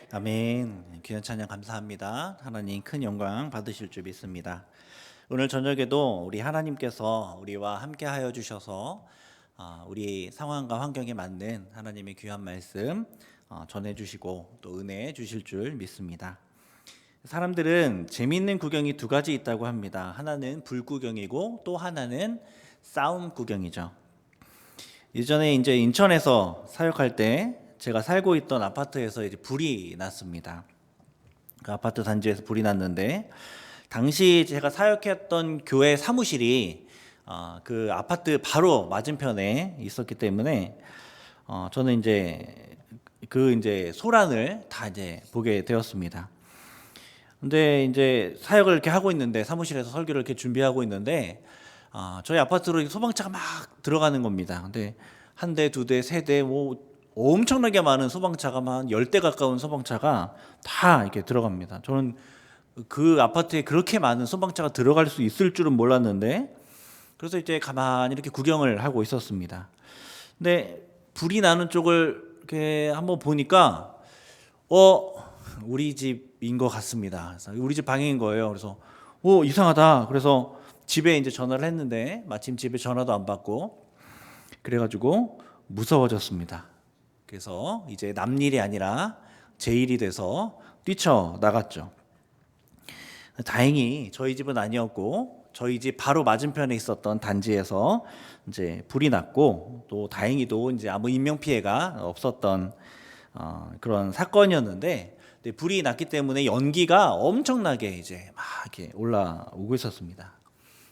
아멘. 귀한 찬양 감사합니다. 하나님 큰 영광 받으실 줄 믿습니다. 오늘 저녁에도 우리 하나님께서 우리와 함께하여 주셔서 우리 상황과 환경에 맞는 하나님의 귀한 말씀 전해주시고 또 은혜 주실 줄 믿습니다. 사람들은 재미있는 구경이 두 가지 있다고 합니다. 하나는 불구경이고 또 하나는 싸움 구경이죠. 예전에 이제 인천에서 사역할 때 제가 살고 있던 아파트에서 이제 불이 났습니다. 그 아파트 단지에서 불이 났는데 당시 제가 사역했던 교회 사무실이 그 아파트 바로 맞은편에 있었기 때문에 저는 이제 소란을 다 이제 보게 되었습니다. 근데 이제 사역을 이렇게 하고 있는데 사무실에서 설교를 이렇게 준비하고 있는데 저희 아파트로 소방차가 막 들어가는 겁니다. 근데 한 대, 두 대, 세 대, 뭐 엄청나게 많은 소방차가 한 10대 가까운 소방차가 다 이렇게 들어갑니다. 저는 그 아파트에 그렇게 많은 소방차가 들어갈 수 있을 줄은 몰랐는데 그래서 이제 가만히 이렇게 구경을 하고 있었습니다. 근데 불이 나는 쪽을 이렇게 한번 보니까 우리 집인 것 같습니다. 그래서 우리 집 방향인 거예요. 그래서 이상하다. 그래서 집에 이제 전화를 했는데 마침 집에 전화도 안 받고 그래가지고 무서워졌습니다. 그래서 이제 남 일이 아니라 제 일이 돼서 뛰쳐나갔죠. 다행히 저희 집은 아니었고 저희 집 바로 맞은편에 있었던 단지에서 이제 불이 났고 또 다행히도 이제 아무 인명 피해가 없었던 그런 사건이었는데 불이 났기 때문에 연기가 엄청나게 이제 막 이렇게 올라오고 있었습니다.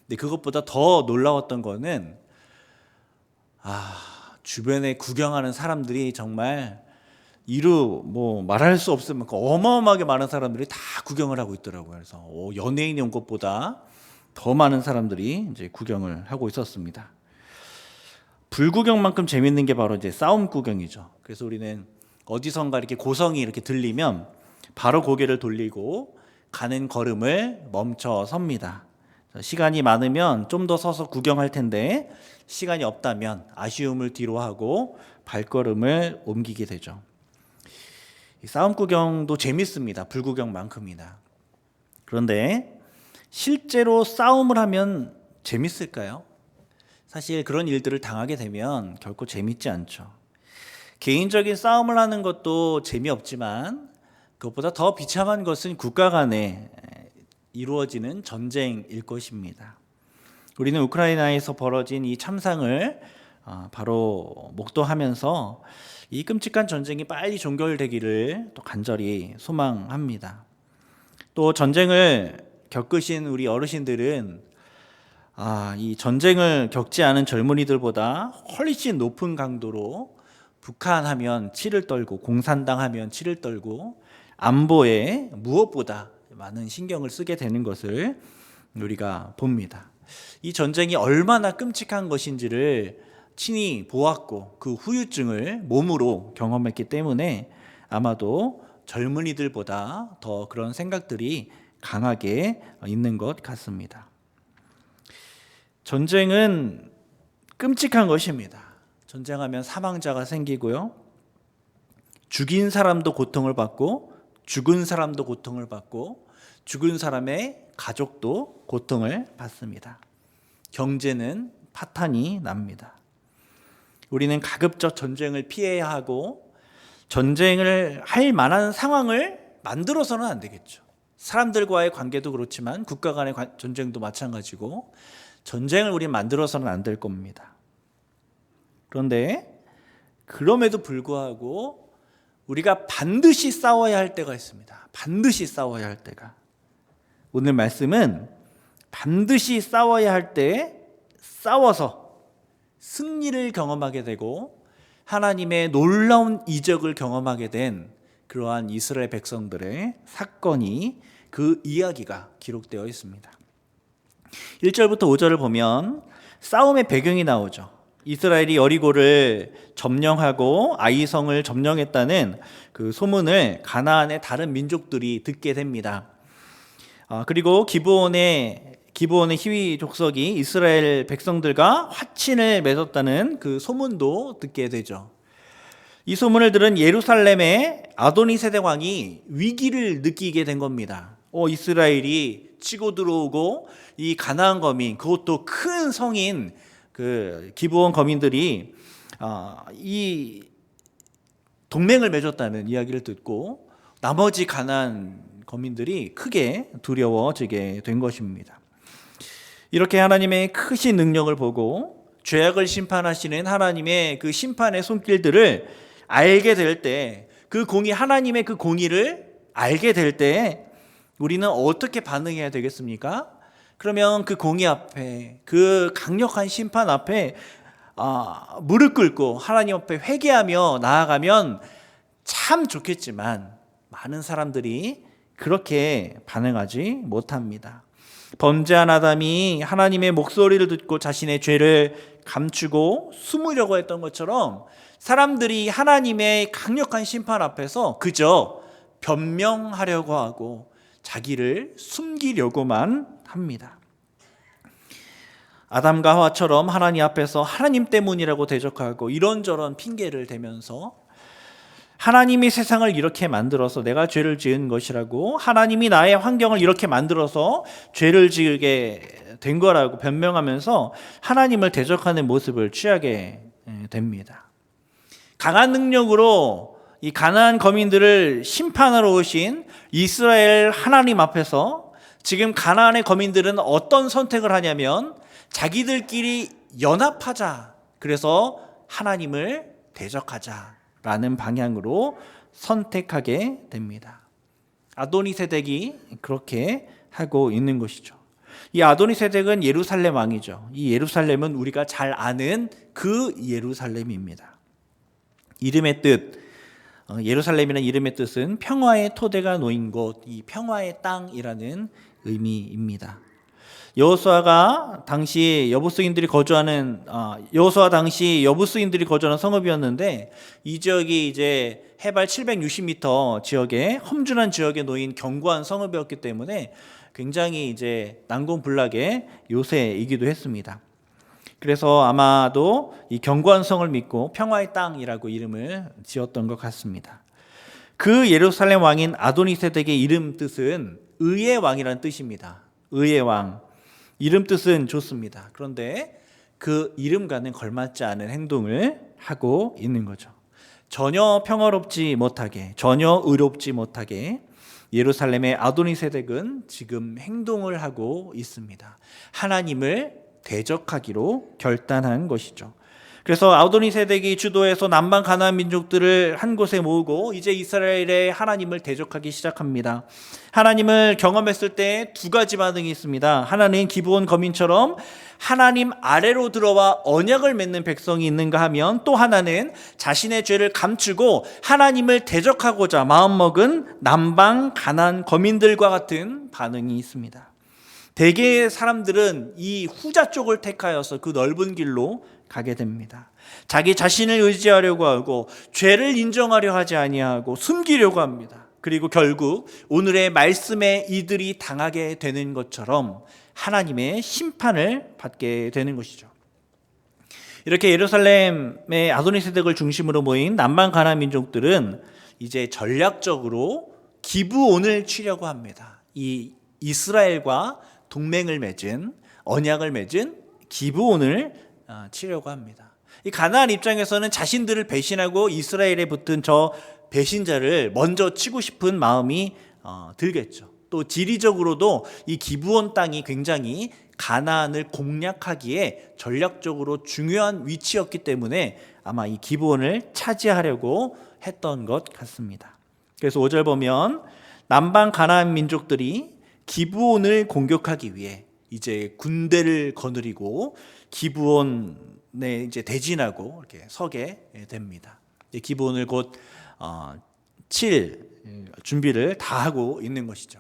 근데 그것보다 더 놀라웠던 거는 주변에 구경하는 사람들이 정말 뭐 말할 수 없을 만큼 어마어마하게 많은 사람들이 다 구경을 하고 있더라고요. 그래서 연예인이 온 것보다 더 많은 사람들이 이제 구경을 하고 있었습니다. 불구경만큼 재밌는 게 바로 이제 싸움 구경이죠. 그래서 우리는 어디선가 이렇게 고성이 이렇게 들리면 바로 고개를 돌리고 가는 걸음을 멈춰 섭니다. 시간이 많으면 좀 더 서서 구경할 텐데 시간이 없다면 아쉬움을 뒤로하고 발걸음을 옮기게 되죠. 이 싸움 구경도 재밌습니다. 불구경만큼이나. 그런데 실제로 싸움을 하면 재밌을까요? 사실 그런 일들을 당하게 되면 결코 재밌지 않죠. 개인적인 싸움을 하는 것도 재미없지만 그것보다 더 비참한 것은 국가 간에 이루어지는 전쟁일 것입니다. 우리는 우크라이나에서 벌어진 이 참상을 바로 목도하면서 이 끔찍한 전쟁이 빨리 종결되기를 또 간절히 소망합니다. 또 전쟁을 겪으신 우리 어르신들은 이 전쟁을 겪지 않은 젊은이들보다 훨씬 높은 강도로 북한하면 치를 떨고 공산당하면 치를 떨고 안보에 무엇보다 많은 신경을 쓰게 되는 것을 우리가 봅니다. 이 전쟁이 얼마나 끔찍한 것인지를 친히 보았고 그 후유증을 몸으로 경험했기 때문에 아마도 젊은이들보다 더 그런 생각들이 강하게 있는 것 같습니다. 전쟁은 끔찍한 것입니다. 전쟁하면 사망자가 생기고요. 죽인 사람도 고통을 받고 죽은 사람도 고통을 받고 죽은 사람의 가족도 고통을 받습니다. 경제는 파탄이 납니다. 우리는 가급적 전쟁을 피해야 하고 전쟁을 할 만한 상황을 만들어서는 안 되겠죠. 사람들과의 관계도 그렇지만 국가 간의 전쟁도 마찬가지고 전쟁을 우리는 만들어서는 안 될 겁니다. 그런데 그럼에도 불구하고 우리가 반드시 싸워야 할 때가 있습니다. 반드시 싸워야 할 때가. 오늘 말씀은 반드시 싸워야 할 때 싸워서 승리를 경험하게 되고 하나님의 놀라운 이적을 경험하게 된 그러한 이스라엘 백성들의 사건이 그 이야기가 기록되어 있습니다. 1절부터 5절을 보면 싸움의 배경이 나오죠. 이스라엘이 여리고를 점령하고 아이성을 점령했다는 그 소문을 가나안의 다른 민족들이 듣게 됩니다. 그리고 기브온의 히위 족속이 이스라엘 백성들과 화친을 맺었다는 그 소문도 듣게 되죠. 이 소문을 들은 예루살렘의 아도니세덱 왕이 위기를 느끼게 된 겁니다. 이스라엘이 치고 들어오고 이 가나안 거민, 그것도 큰 성인 그 기브온 거민들이 이 동맹을 맺었다는 이야기를 듣고 나머지 가나안 거민들이 크게 두려워지게 된 것입니다. 이렇게 하나님의 크신 능력을 보고 죄악을 심판하시는 하나님의 그 심판의 손길들을 알게 될 때, 그 공의, 하나님의 그 공의를 알게 될 때 우리는 어떻게 반응해야 되겠습니까? 그러면 그 공의 앞에, 그 강력한 심판 앞에 무릎 꿇고 하나님 앞에 회개하며 나아가면 참 좋겠지만 많은 사람들이 그렇게 반응하지 못합니다. 범죄한 아담이 하나님의 목소리를 듣고 자신의 죄를 감추고 숨으려고 했던 것처럼 사람들이 하나님의 강력한 심판 앞에서 그저 변명하려고 하고 자기를 숨기려고만 합니다. 아담과 하와처럼 하나님 앞에서 하나님 때문이라고 대적하고 이런저런 핑계를 대면서 하나님이 세상을 이렇게 만들어서 내가 죄를 지은 것이라고, 하나님이 나의 환경을 이렇게 만들어서 죄를 지게 된 거라고 변명하면서 하나님을 대적하는 모습을 취하게 됩니다. 강한 능력으로 이 가나안 거민들을 심판하러 오신 이스라엘 하나님 앞에서 지금 가나안의 거민들은 어떤 선택을 하냐면 자기들끼리 연합하자, 그래서 하나님을 대적하자라는 방향으로 선택하게 됩니다. 아도니세덱이 그렇게 하고 있는 것이죠. 이 아도니세덱은 예루살렘 왕이죠. 이 예루살렘은 우리가 잘 아는 그 예루살렘입니다. 이름의 뜻, 예루살렘이라는 이름의 뜻은 평화의 토대가 놓인 곳, 이 평화의 땅이라는 의미입니다. 여호수아 당시 여부스인들이 거주하는 성읍이었는데 이 지역이 이제 해발 760m 지역에 험준한 지역에 놓인 견고한 성읍이었기 때문에 굉장히 이제 난공불락의 요새이기도 했습니다. 그래서 아마도 이 견고한 성을 믿고 평화의 땅이라고 이름을 지었던 것 같습니다. 그 예루살렘 왕인 아도니세덱의 이름 뜻은 의의 왕이라는 뜻입니다. 의의 왕. 이름 뜻은 좋습니다. 그런데 그 이름과는 걸맞지 않은 행동을 하고 있는 거죠. 전혀 평화롭지 못하게, 전혀 의롭지 못하게 예루살렘의 아도니세덱은 지금 행동을 하고 있습니다. 하나님을 대적하기로 결단한 것이죠. 그래서 아도니세덱이 주도해서 남방 가나안 민족들을 한 곳에 모으고 이제 이스라엘의 하나님을 대적하기 시작합니다. 하나님을 경험했을 때 두 가지 반응이 있습니다. 하나는 기브온 거민처럼 하나님 아래로 들어와 언약을 맺는 백성이 있는가 하면, 또 하나는 자신의 죄를 감추고 하나님을 대적하고자 마음먹은 남방 가나안 거민들과 같은 반응이 있습니다. 대개의 사람들은 이 후자 쪽을 택하여서 그 넓은 길로 가게 됩니다. 자기 자신을 의지하려고 하고 죄를 인정하려 하지 아니하고 숨기려고 합니다. 그리고 결국 오늘의 말씀에 이들이 당하게 되는 것처럼 하나님의 심판을 받게 되는 것이죠. 이렇게 예루살렘의 아도니세덱을 중심으로 모인 남방 가나안 민족들은 이제 전략적으로 기브온을 치려고 합니다. 이 이스라엘과 동맹을 맺은, 언약을 맺은 기브온을 치려고 합니다. 이 가나안 입장에서는 자신들을 배신하고 이스라엘에 붙은 저 배신자를 먼저 치고 싶은 마음이 들겠죠. 또 지리적으로도 이 기브온 땅이 굉장히 가나안을 공략하기에 전략적으로 중요한 위치였기 때문에 아마 이 기브온을 차지하려고 했던 것 같습니다. 그래서 5절 보면 남방 가나안 민족들이 기브온을 공격하기 위해 이제 군대를 거느리고 기브온에 이제 대진하고 이렇게 서게 됩니다. 기브온을 곧 칠 준비를 다 하고 있는 것이죠.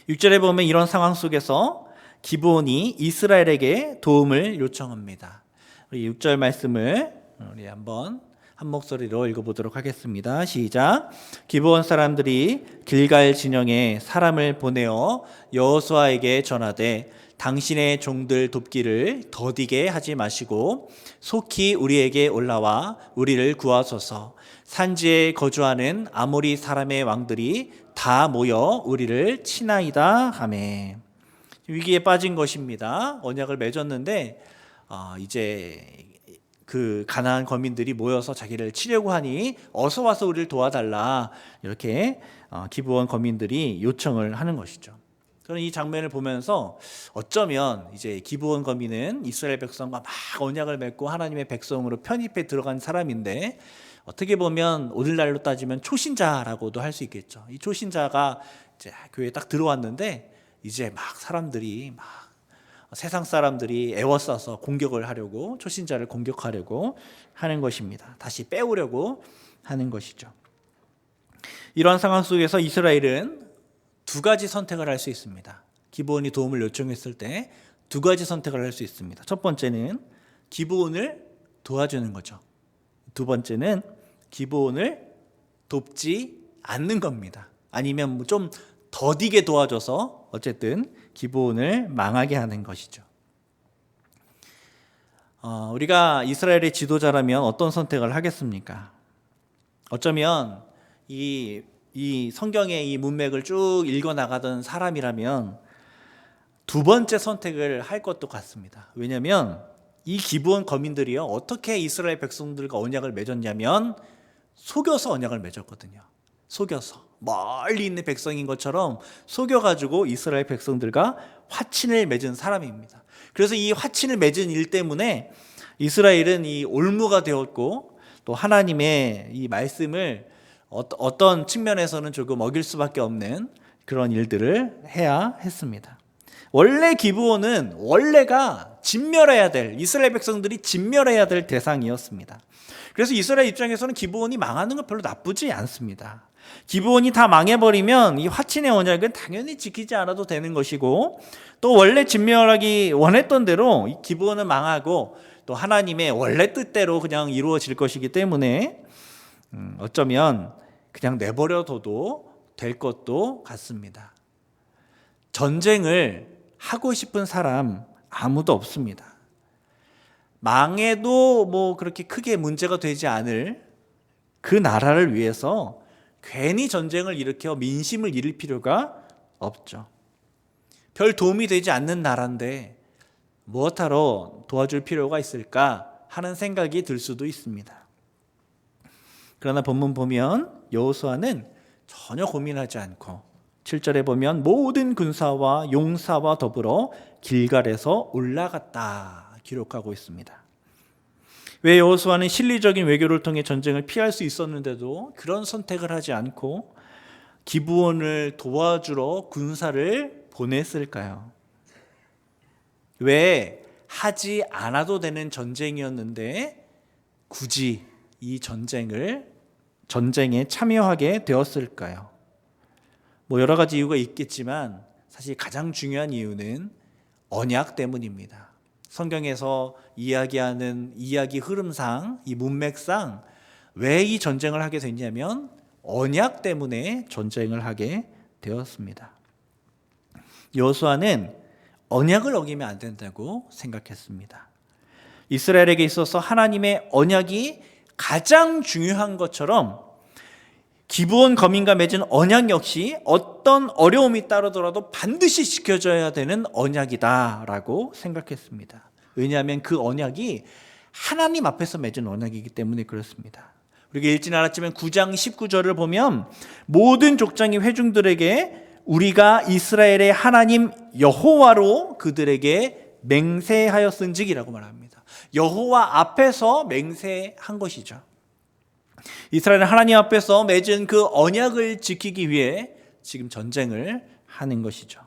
6절에 보면 이런 상황 속에서 기브온이 이스라엘에게 도움을 요청합니다. 우리 6절 말씀을 우리 한번 한 목소리로 읽어보도록 하겠습니다. 시작. 기브온 사람들이 길갈 진영에 사람을 보내어 여호수아에게 전하되 당신의 종들 돕기를 더디게 하지 마시고 속히 우리에게 올라와 우리를 구하소서. 산지에 거주하는 아모리 사람의 왕들이 다 모여 우리를 치나이다 하매. 위기에 빠진 것입니다. 언약을 맺었는데 이제 그 가나안 거민들이 모여서 자기를 치려고 하니 어서 와서 우리를 도와달라, 이렇게 기브온 거민들이 요청을 하는 것이죠. 저는 이 장면을 보면서 어쩌면 이제 기브온 거민은 이스라엘 백성과 막 언약을 맺고 하나님의 백성으로 편입해 들어간 사람인데, 어떻게 보면 오늘날로 따지면 초신자라고도 할 수 있겠죠. 이 초신자가 이제 교회에 딱 들어왔는데 이제 막 사람들이 막 세상 사람들이 애워싸서 공격을 하려고, 초신자를 공격하려고 하는 것입니다. 다시 빼오려고 하는 것이죠. 이러한 상황 속에서 이스라엘은 두 가지 선택을 할 수 있습니다. 기브온이 도움을 요청했을 때 두 가지 선택을 할 수 있습니다. 첫 번째는 기브온을 도와주는 거죠. 두 번째는 기브온을 돕지 않는 겁니다. 아니면 좀 더디게 도와줘서 어쨌든 기브온을 망하게 하는 것이죠. 우리가 이스라엘의 지도자라면 어떤 선택을 하겠습니까? 어쩌면 이 성경의 이 문맥을 쭉 읽어나가던 사람이라면 두 번째 선택을 할 것도 같습니다. 왜냐하면 이 기브온 거민들이요, 어떻게 이스라엘 백성들과 언약을 맺었냐면 속여서 언약을 맺었거든요. 속여서 멀리 있는 백성인 것처럼 속여가지고 이스라엘 백성들과 화친을 맺은 사람입니다. 그래서 이 화친을 맺은 일 때문에 이스라엘은 이 올무가 되었고, 또 하나님의 이 말씀을 어떤 측면에서는 조금 어길 수밖에 없는 그런 일들을 해야 했습니다. 원래 기브온은 원래가 진멸해야 될, 이스라엘 백성들이 진멸해야 될 대상이었습니다. 그래서 이스라엘 입장에서는 기브온이 망하는 건 별로 나쁘지 않습니다. 기브온이 다 망해버리면 이 화친의 언약은 당연히 지키지 않아도 되는 것이고, 또 원래 진멸하기 원했던 대로 이 기브온은 망하고 또 하나님의 원래 뜻대로 그냥 이루어질 것이기 때문에 어쩌면 그냥 내버려둬도 될 것도 같습니다. 전쟁을 하고 싶은 사람 아무도 없습니다. 망해도 뭐 그렇게 크게 문제가 되지 않을 그 나라를 위해서 괜히 전쟁을 일으켜 민심을 잃을 필요가 없죠. 별 도움이 되지 않는 나라인데 무엇하러 도와줄 필요가 있을까 하는 생각이 들 수도 있습니다. 그러나 본문 보면 여호수아는 전혀 고민하지 않고 7절에 보면 모든 군사와 용사와 더불어 길갈에서 올라갔다 기록하고 있습니다. 왜 여호수아는 실리적인 외교를 통해 전쟁을 피할 수 있었는데도 그런 선택을 하지 않고 기브온을 도와주러 군사를 보냈을까요? 왜 하지 않아도 되는 전쟁이었는데 굳이 이 전쟁에 참여하게 되었을까요? 뭐 여러 가지 이유가 있겠지만 사실 가장 중요한 이유는 언약 때문입니다. 성경에서 이야기하는 이야기 흐름상, 이 문맥상 왜 이 전쟁을 하게 됐냐면 언약 때문에 전쟁을 하게 되었습니다. 여호수아는 언약을 어기면 안 된다고 생각했습니다. 이스라엘에게 있어서 하나님의 언약이 가장 중요한 것처럼 기브온 거민과 맺은 언약 역시 어떤 어려움이 따르더라도 반드시 지켜져야 되는 언약이다라고 생각했습니다. 왜냐하면 그 언약이 하나님 앞에서 맺은 언약이기 때문에 그렇습니다. 우리가 읽지는 않았지만 9장 19절을 보면 모든 족장이 회중들에게 우리가 이스라엘의 하나님 여호와로 그들에게 맹세하였은즉이라고 말합니다. 여호와 앞에서 맹세한 것이죠. 이스라엘은 하나님 앞에서 맺은 그 언약을 지키기 위해 지금 전쟁을 하는 것이죠.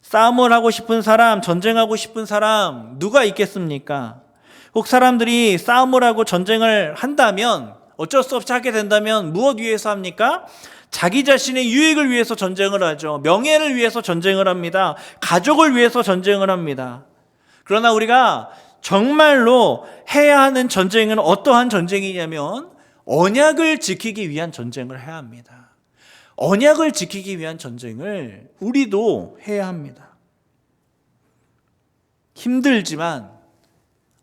싸움을 하고 싶은 사람, 전쟁하고 싶은 사람 누가 있겠습니까? 혹 사람들이 싸움을 하고 전쟁을 한다면, 어쩔 수 없이 하게 된다면 무엇 위해서 합니까? 자기 자신의 유익을 위해서 전쟁을 하죠. 명예를 위해서 전쟁을 합니다. 가족을 위해서 전쟁을 합니다. 그러나 우리가 정말로 해야 하는 전쟁은 어떠한 전쟁이냐면 언약을 지키기 위한 전쟁을 해야 합니다. 언약을 지키기 위한 전쟁을 우리도 해야 합니다. 힘들지만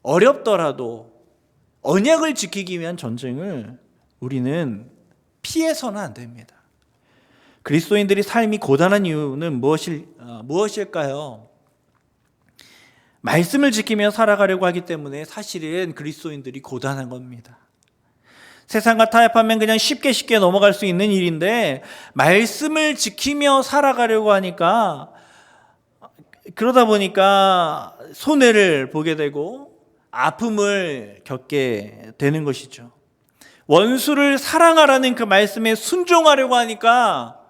어렵더라도 언약을 지키기 위한 전쟁을 우리는 피해서는 안 됩니다. 그리스도인들이 삶이 고단한 이유는 무엇일까요? 말씀을 지키며 살아가려고 하기 때문에 사실은 그리스도인들이 고단한 겁니다. 세상과 타협하면 그냥 쉽게 넘어갈 수 있는 일인데 말씀을 지키며 살아가려고 하니까 그러다 보니까 손해를 보게 되고 아픔을 겪게 되는 것이죠. 원수를 사랑하라는 그 말씀에 순종하려고 하니까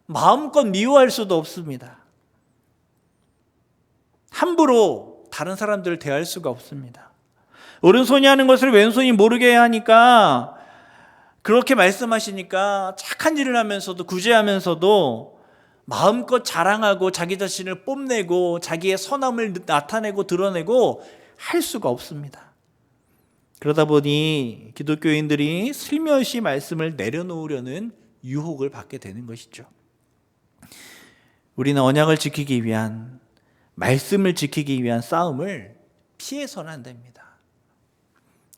마음껏 미워할 수도 없습니다. 함부로 다른 사람들을 대할 수가 없습니다. 오른손이 하는 것을 왼손이 모르게 하니까 그렇게 말씀하시니까 착한 일을 하면서도 구제하면서도 마음껏 자랑하고 자기 자신을 뽐내고 자기의 선함을 나타내고 드러내고 할 수가 없습니다. 그러다 보니 기독교인들이 슬며시 말씀을 내려놓으려는 유혹을 받게 되는 것이죠. 우리는 언약을 지키기 위한, 말씀을 지키기 위한 싸움을 피해서는 안 됩니다.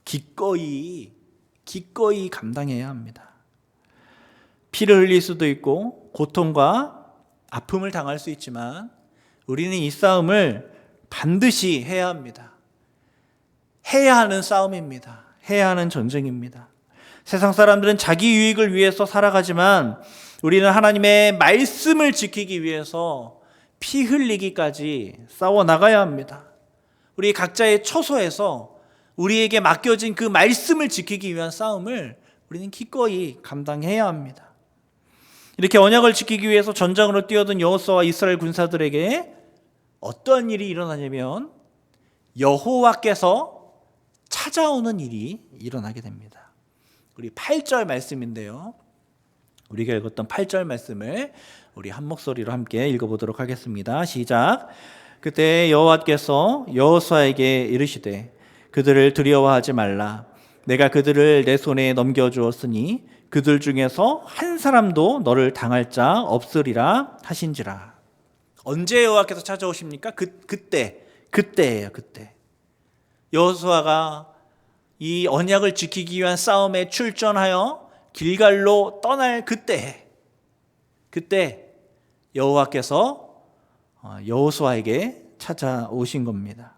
기꺼이 감당해야 합니다. 피를 흘릴 수도 있고 고통과 아픔을 당할 수 있지만 우리는 이 싸움을 반드시 해야 합니다. 해야 하는 싸움입니다. 해야 하는 전쟁입니다. 세상 사람들은 자기 유익을 위해서 살아가지만 우리는 하나님의 말씀을 지키기 위해서 피 흘리기까지 싸워 나가야 합니다. 우리 각자의 처소에서 우리에게 맡겨진 그 말씀을 지키기 위한 싸움을 우리는 기꺼이 감당해야 합니다. 이렇게 언약을 지키기 위해서 전장으로 뛰어든 여호수아와 이스라엘 군사들에게 어떤 일이 일어나냐면 여호와께서 찾아오는 일이 일어나게 됩니다. 우리 8절 말씀인데요. 우리가 읽었던 8절 말씀을 우리 한 목소리로 함께 읽어보도록 하겠습니다. 시작. 그때 여호와께서 여호수아에게 이르시되 그들을 두려워하지 말라. 내가 그들을 내 손에 넘겨주었으니 그들 중에서 한 사람도 너를 당할 자 없으리라 하신지라. 언제 여호와께서 찾아오십니까? 그때예요. 그때. 여호수아가 이 언약을 지키기 위한 싸움에 출전하여 길갈로 떠날 그때 여호와께서 여호수아에게 찾아오신 겁니다.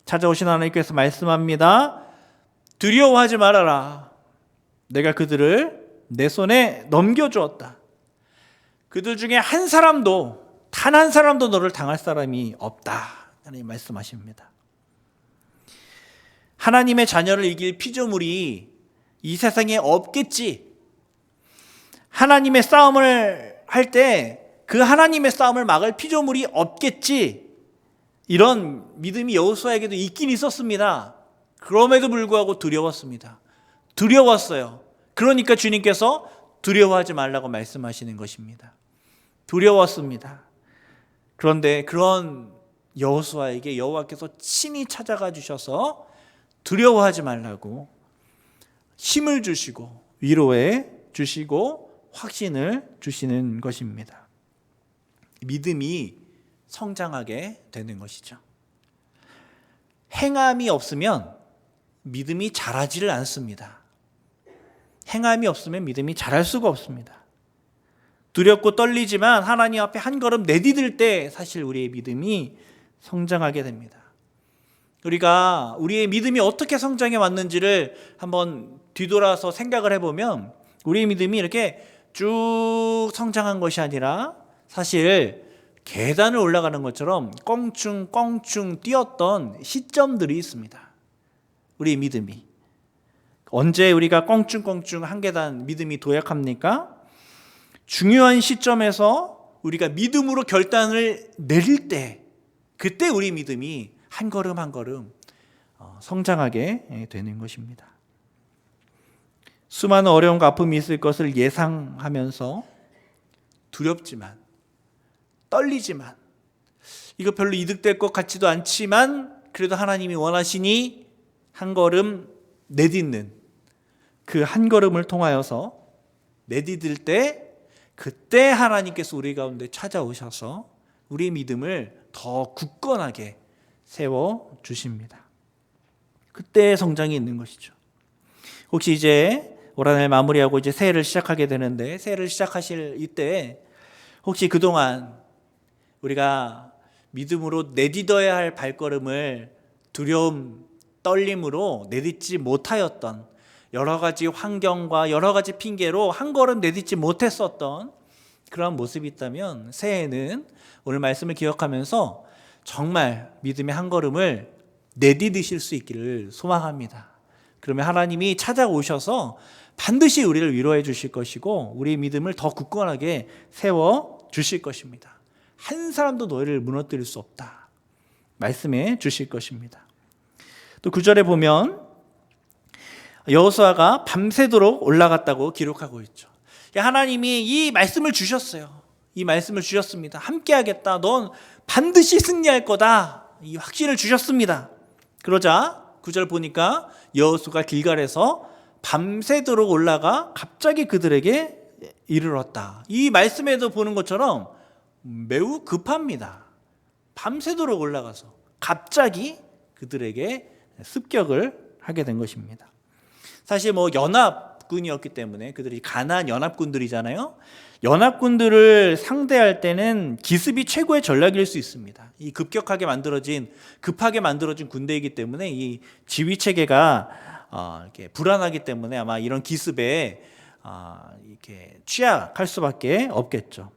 찾아오신 하나님께서 말씀합니다. 두려워하지 말아라. 내가 그들을 내 손에 넘겨주었다. 그들 중에 단 한 사람도 너를 당할 사람이 없다. 하나님 말씀하십니다. 하나님의 자녀를 이길 피조물이 이 세상에 없겠지. 하나님의 싸움을 할 때 그 하나님의 싸움을 막을 피조물이 없겠지. 이런 믿음이 여호수아에게도 있긴 있었습니다. 그럼에도 불구하고 두려웠습니다. 두려웠어요. 그러니까 주님께서 두려워하지 말라고 말씀하시는 것입니다. 두려웠습니다. 그런데 그런 여호수아에게 여호와께서 친히 찾아가 주셔서 두려워하지 말라고 힘을 주시고 위로해 주시고 확신을 주시는 것입니다. 믿음이 성장하게 되는 것이죠. 행함이 없으면 믿음이 자라지를 않습니다. 행함이 없으면 믿음이 자랄 수가 없습니다. 두렵고 떨리지만 하나님 앞에 한 걸음 내디딜 때 사실 우리의 믿음이 성장하게 됩니다. 우리가 우리의 믿음이 어떻게 성장해 왔는지를 한번 뒤돌아서 생각을 해보면 우리의 믿음이 이렇게 쭉 성장한 것이 아니라 사실 계단을 올라가는 것처럼 껑충 뛰었던 시점들이 있습니다. 우리의 믿음이. 언제 우리가 껑충 한 계단 믿음이 도약합니까? 중요한 시점에서 우리가 믿음으로 결단을 내릴 때 그때 우리 믿음이 한 걸음 한 걸음 성장하게 되는 것입니다. 수많은 어려움과 아픔이 있을 것을 예상하면서 두렵지만 떨리지만 이거 별로 이득될 것 같지도 않지만 그래도 하나님이 원하시니 한 걸음 내딛는 그 한 걸음을 통하여서 내디딜 때 그때 하나님께서 우리 가운데 찾아오셔서 우리의 믿음을 더 굳건하게 세워 주십니다. 그때 성장이 있는 것이죠. 혹시 이제 올 한 해 마무리하고 이제 새해를 시작하게 되는데, 새해를 시작하실 이때 혹시 그동안 우리가 믿음으로 내딛어야 할 발걸음을 두려움, 떨림으로 내딛지 못하였던, 여러 가지 환경과 여러 가지 핑계로 한 걸음 내딛지 못했었던 그런 모습이 있다면, 새해에는 오늘 말씀을 기억하면서 정말 믿음의 한 걸음을 내디디실 수 있기를 소망합니다. 그러면 하나님이 찾아오셔서 반드시 우리를 위로해 주실 것이고, 우리의 믿음을 더 굳건하게 세워 주실 것입니다. 한 사람도 너희를 무너뜨릴 수 없다 말씀해 주실 것입니다. 또 9절에 보면 여호수아가 밤새도록 올라갔다고 기록하고 있죠. 하나님이 이 말씀을 주셨어요. 이 말씀을 주셨습니다. 함께 하겠다. 넌 반드시 승리할 거다. 이 확신을 주셨습니다. 그러자 9절 보니까 여호수아가 길갈에서 밤새도록 올라가 갑자기 그들에게 이르렀다. 이 말씀에도 보는 것처럼 매우 급합니다. 밤새도록 올라가서 갑자기 그들에게 습격을 하게 된 것입니다. 사실 연합군이었기 때문에, 그들이 가나안 연합군들이잖아요. 연합군들을 상대할 때는 기습이 최고의 전략일 수 있습니다. 이 급하게 만들어진 군대이기 때문에 이 지휘 체계가 이렇게 불안하기 때문에 아마 이런 기습에 이렇게 취약할 수밖에 없겠죠.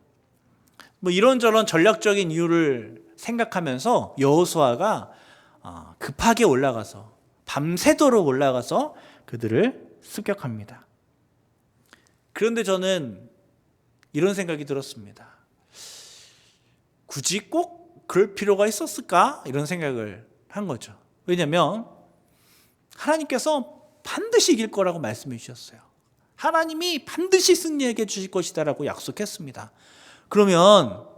이런저런 전략적인 이유를 생각하면서 여호수아가 급하게 올라가서 밤새도록 올라가서 그들을 습격합니다. 그런데 저는 이런 생각이 들었습니다. 굳이 꼭 그럴 필요가 있었을까? 이런 생각을 한 거죠. 왜냐하면 하나님께서 반드시 이길 거라고 말씀해 주셨어요. 하나님이 반드시 승리하게 주실 것이다라고 약속했습니다. 그러면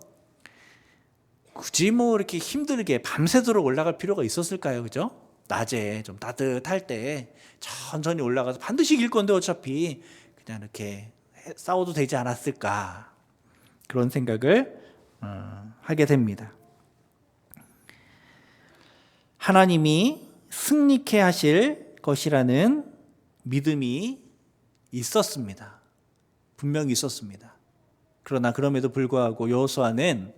굳이 이렇게 힘들게 밤새도록 올라갈 필요가 있었을까요? 그죠? 낮에 좀 따뜻할 때 천천히 올라가서 반드시 이길 건데 어차피 그냥 이렇게 싸워도 되지 않았을까, 그런 생각을 하게 됩니다. 하나님이 승리케 하실 것이라는 믿음이 있었습니다. 분명히 있었습니다. 그러나 그럼에도 불구하고 여호수아는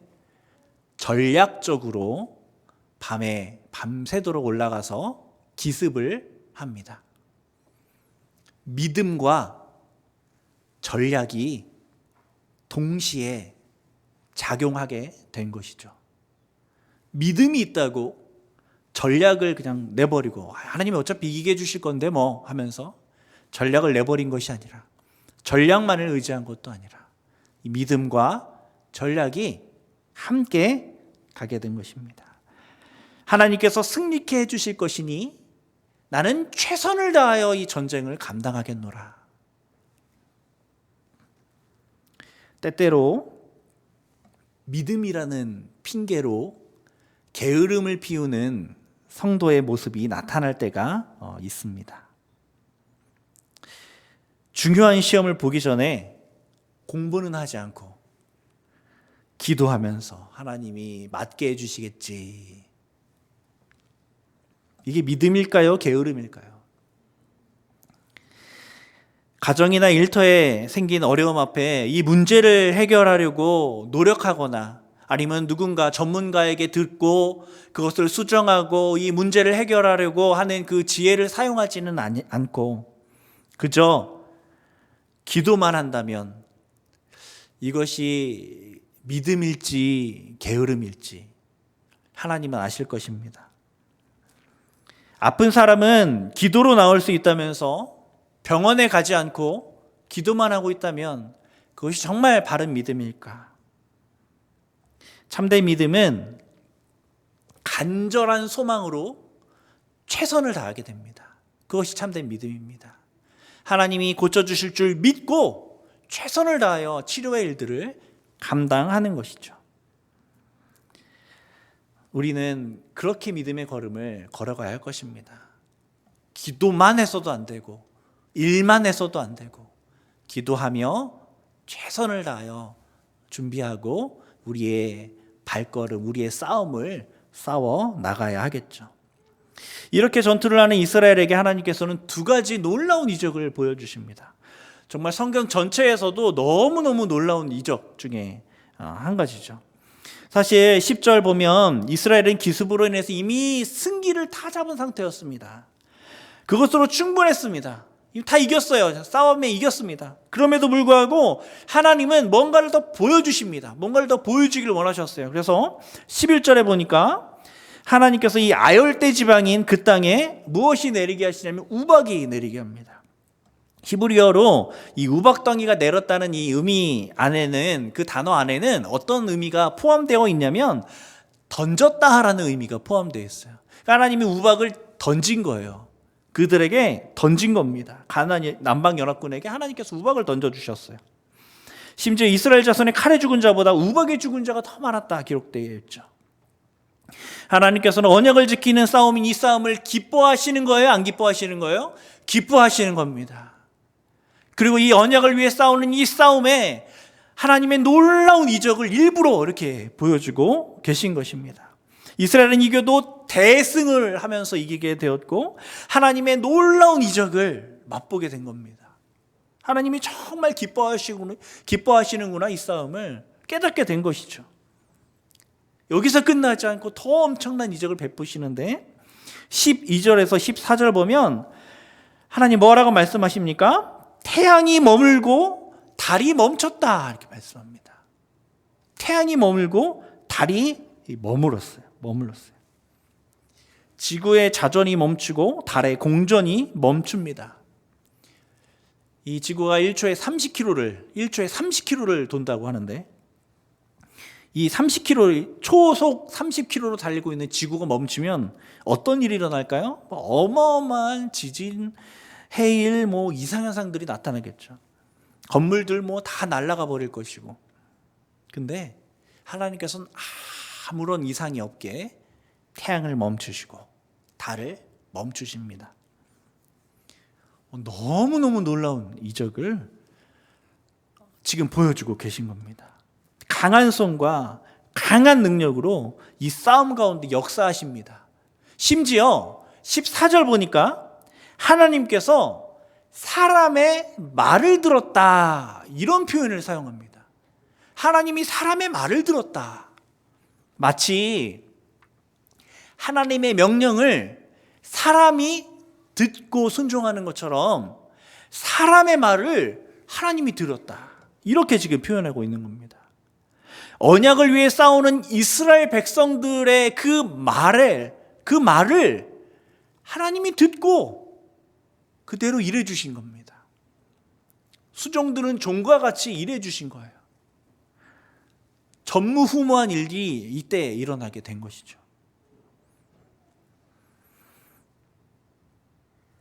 전략적으로 밤새도록 올라가서 기습을 합니다. 믿음과 전략이 동시에 작용하게 된 것이죠. 믿음이 있다고 전략을 그냥 내버리고 하나님이 어차피 이기게 해주실 건데 하면서 전략을 내버린 것이 아니라, 전략만을 의지한 것도 아니라 이 믿음과 전략이 함께 가게 된 것입니다. 하나님께서 승리케 해주실 것이니 나는 최선을 다하여 이 전쟁을 감당하겠노라. 때때로 믿음이라는 핑계로 게으름을 피우는 성도의 모습이 나타날 때가 있습니다. 중요한 시험을 보기 전에 공부는 하지 않고 기도하면서 하나님이 맞게 해주시겠지. 이게 믿음일까요? 게으름일까요? 가정이나 일터에 생긴 어려움 앞에 이 문제를 해결하려고 노력하거나, 아니면 누군가 전문가에게 듣고 그것을 수정하고 이 문제를 해결하려고 하는 그 지혜를 사용하지는 않고 그저 기도만 한다면 이것이 믿음일지 게으름일지 하나님은 아실 것입니다. 아픈 사람은 기도로 나을 수 있다면서 병원에 가지 않고 기도만 하고 있다면 그것이 정말 바른 믿음일까? 참된 믿음은 간절한 소망으로 최선을 다하게 됩니다. 그것이 참된 믿음입니다. 하나님이 고쳐주실 줄 믿고 최선을 다하여 치료의 일들을 감당하는 것이죠. 우리는 그렇게 믿음의 걸음을 걸어가야 할 것입니다. 기도만 해서도 안 되고 일만 해서도 안 되고, 기도하며 최선을 다하여 준비하고 우리의 발걸음, 우리의 싸움을 싸워 나가야 하겠죠. 이렇게 전투를 하는 이스라엘에게 하나님께서는 두 가지 놀라운 이적을 보여주십니다. 정말 성경 전체에서도 너무너무 놀라운 이적 중에 한 가지죠. 사실 10절 보면 이스라엘은 기습으로 인해서 이미 승기를 다 잡은 상태였습니다. 그것으로 충분했습니다. 다 이겼어요. 싸움에 이겼습니다. 그럼에도 불구하고 하나님은 뭔가를 더 보여주십니다. 뭔가를 더 보여주기를 원하셨어요. 그래서 11절에 보니까 하나님께서 이 아열대 지방인 그 땅에 무엇이 내리게 하시냐면 우박이 내리게 합니다. 히브리어로 이 우박덩이가 내렸다는 이 의미 안에는, 그 단어 안에는 어떤 의미가 포함되어 있냐면 던졌다라는 의미가 포함되어 있어요. 그러니까 하나님이 우박을 던진 거예요. 그들에게 던진 겁니다. 가나안 남방연합군에게 하나님께서 우박을 던져주셨어요. 심지어 이스라엘 자손의 칼에 죽은 자보다 우박에 죽은 자가 더 많았다 기록되어 있죠. 하나님께서는 언약을 지키는 싸움인 이 싸움을 기뻐하시는 거예요? 안 기뻐하시는 거예요? 기뻐하시는 겁니다. 그리고 이 언약을 위해 싸우는 이 싸움에 하나님의 놀라운 이적을 일부러 이렇게 보여주고 계신 것입니다. 이스라엘은 이겨도 대승을 하면서 이기게 되었고 하나님의 놀라운 이적을 맛보게 된 겁니다. 하나님이 정말 기뻐하시는구나 이 싸움을 깨닫게 된 것이죠. 여기서 끝나지 않고 더 엄청난 이적을 베푸시는데 12절에서 14절 보면 하나님 뭐라고 말씀하십니까? 태양이 머물고 달이 멈췄다 이렇게 말씀합니다. 태양이 머물고 달이 머물렀어요. 지구의 자전이 멈추고 달의 공전이 멈춥니다. 이 지구가 1초에 30km를 돈다고 하는데 이 30km, 초속 30km로 달리고 있는 지구가 멈추면 어떤 일이 일어날까요? 어마어마한 지진, 해일, 이상현상들이 나타나겠죠. 건물들 다 날아가 버릴 것이고. 근데 하나님께서는 아무런 이상이 없게 태양을 멈추시고 달을 멈추십니다. 너무너무 놀라운 이적을 지금 보여주고 계신 겁니다. 강한 손과 강한 능력으로 이 싸움 가운데 역사하십니다. 심지어 14절 보니까 하나님께서 사람의 말을 들었다 이런 표현을 사용합니다. 하나님이 사람의 말을 들었다. 마치 하나님의 명령을 사람이 듣고 순종하는 것처럼 사람의 말을 하나님이 들었다. 이렇게 지금 표현하고 있는 겁니다. 언약을 위해 싸우는 이스라엘 백성들의 그 말을 하나님이 듣고 그대로 일해 주신 겁니다. 수종들은 종과 같이 일해 주신 거예요. 전무후무한 일이 이때 일어나게 된 것이죠.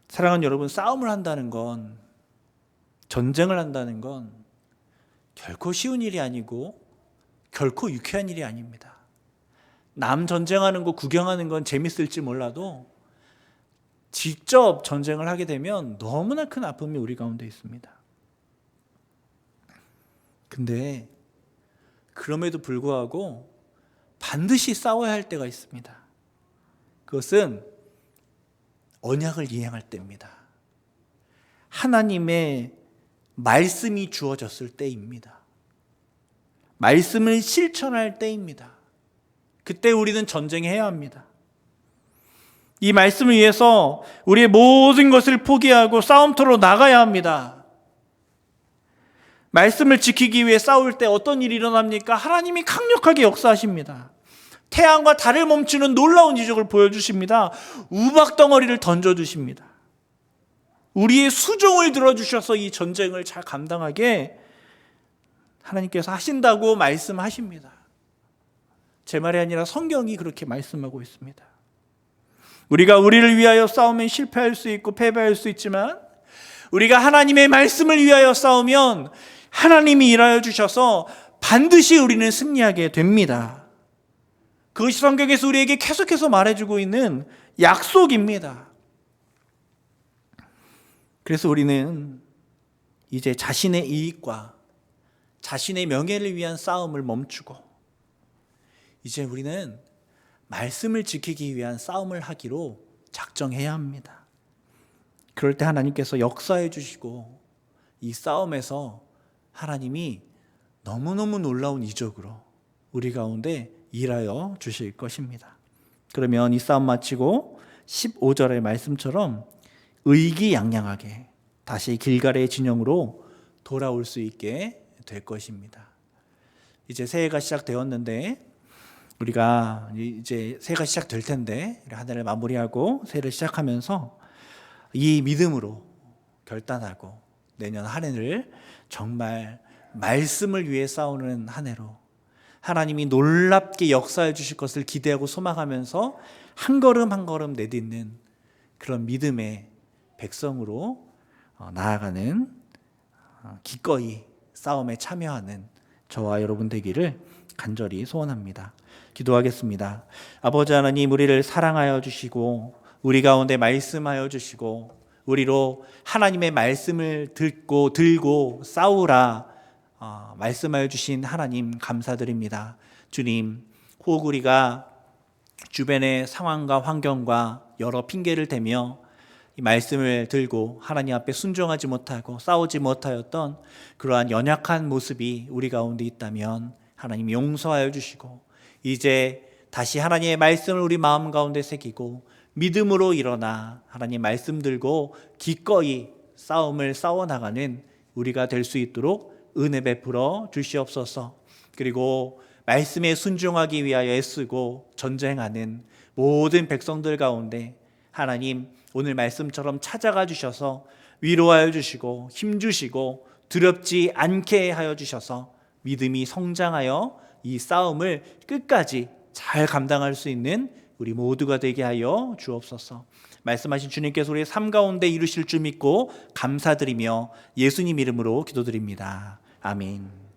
사랑하는 여러분, 싸움을 한다는 건, 전쟁을 한다는 건 결코 쉬운 일이 아니고 결코 유쾌한 일이 아닙니다. 남 전쟁하는 거 구경하는 건 재밌을지 몰라도 직접 전쟁을 하게 되면 너무나 큰 아픔이 우리 가운데 있습니다. 근데 그럼에도 불구하고 반드시 싸워야 할 때가 있습니다. 그것은 언약을 이행할 때입니다. 하나님의 말씀이 주어졌을 때입니다. 말씀을 실천할 때입니다. 그때 우리는 전쟁해야 합니다. 이 말씀을 위해서 우리의 모든 것을 포기하고 싸움터로 나가야 합니다. 말씀을 지키기 위해 싸울 때 어떤 일이 일어납니까? 하나님이 강력하게 역사하십니다. 태양과 달을 멈추는 놀라운 이적을 보여주십니다. 우박덩어리를 던져주십니다. 우리의 수종을 들어주셔서 이 전쟁을 잘 감당하게 하나님께서 하신다고 말씀하십니다. 제 말이 아니라 성경이 그렇게 말씀하고 있습니다. 우리가 우리를 위하여 싸우면 실패할 수 있고 패배할 수 있지만 우리가 하나님의 말씀을 위하여 싸우면 하나님이 일하여 주셔서 반드시 우리는 승리하게 됩니다. 그것이 성경에서 우리에게 계속해서 말해주고 있는 약속입니다. 그래서 우리는 이제 자신의 이익과 자신의 명예를 위한 싸움을 멈추고 이제 우리는 말씀을 지키기 위한 싸움을 하기로 작정해야 합니다. 그럴 때 하나님께서 역사해 주시고 이 싸움에서 하나님이 너무너무 놀라운 이적으로 우리 가운데 일하여 주실 것입니다. 그러면 이 싸움 마치고 15절의 말씀처럼 의기양양하게 다시 길갈의 진영으로 돌아올 수 있게 될 것입니다. 이제 새해가 시작되었는데 우리가 이제 새해가 시작될 텐데 한 해를 마무리하고 새해를 시작하면서 이 믿음으로 결단하고 내년 한 해를 정말 말씀을 위해 싸우는 한 해로 하나님이 놀랍게 역사해 주실 것을 기대하고 소망하면서 한 걸음 한 걸음 내딛는 그런 믿음의 백성으로 나아가는 기꺼이 싸움에 참여하는 저와 여러분 되기를 간절히 소원합니다. 기도하겠습니다. 아버지 하나님, 우리를 사랑하여 주시고 우리 가운데 말씀하여 주시고 우리로 하나님의 말씀을 들고 싸우라 말씀하여 주신 하나님 감사드립니다. 주님, 혹 우리가 주변의 상황과 환경과 여러 핑계를 대며 이 말씀을 들고 하나님 앞에 순종하지 못하고 싸우지 못하였던 그러한 연약한 모습이 우리 가운데 있다면 하나님 용서하여 주시고 이제 다시 하나님의 말씀을 우리 마음 가운데 새기고 믿음으로 일어나 하나님 말씀 들고 기꺼이 싸움을 싸워나가는 우리가 될 수 있도록 은혜 베풀어 주시옵소서. 그리고 말씀에 순종하기 위하여 애쓰고 전쟁하는 모든 백성들 가운데 하나님 오늘 말씀처럼 찾아가 주셔서 위로하여 주시고 힘주시고 두렵지 않게 하여 주셔서 믿음이 성장하여 이 싸움을 끝까지 잘 감당할 수 있는 우리 모두가 되게 하여 주옵소서. 말씀하신 주님께서 우리의 삶 가운데 이루실 줄 믿고 감사드리며 예수님 이름으로 기도드립니다. 아멘.